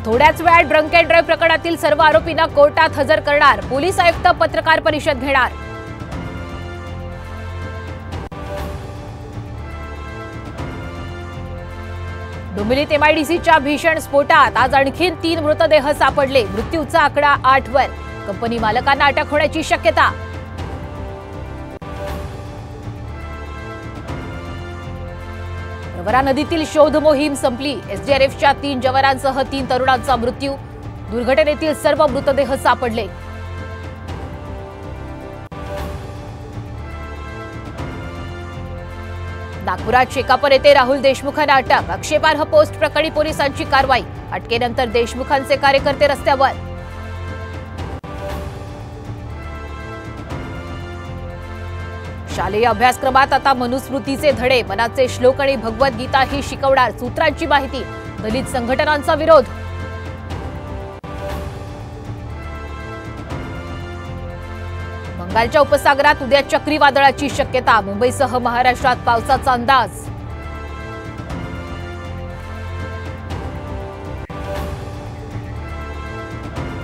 थोड्याच वेळात drunk and drive प्रकरणातील सर्व आरोपींना कोर्टात हजर करणार, पोलीस आयुक्त पत्रकार परिषद घेणार. डोंबिवलीत एमआयडीसीच्या भीषण स्फोटात आज आणखी 3 मृतदेह सापडले. मृत्यूचा आकडा 8 वर. कंपनी मालकांना अटक होण्याची शक्यता. प्रवरा नदीतील शोध मोहीम संपली. एसडीआरएफच्या 3 जवानांसह 3 तरुणांचा मृत्यू. दुर्घटनेतील सर्व मृतदेह सापडले. नागपुरात शेकाप नेते राहुल देशमुखांना अटक. आक्षेपार्ह पोस्ट प्रकरणी पोलिसांची कारवाई. अटकेनंतर देशमुखांचे कार्यकर्ते रस्त्यावर. शालेय अभ्यासक्रमात आता मनुस्मृतीचे धडे, मनाचे श्लोक आणि भगवद्गीता ही शिकवणार. सूत्रांची माहिती. दलित संघटनांचा विरोध. बंगालच्या उपसागरात उद्या चक्रीवादळाची शक्यता. मुंबईसह महाराष्ट्रात पावसाचा अंदाज.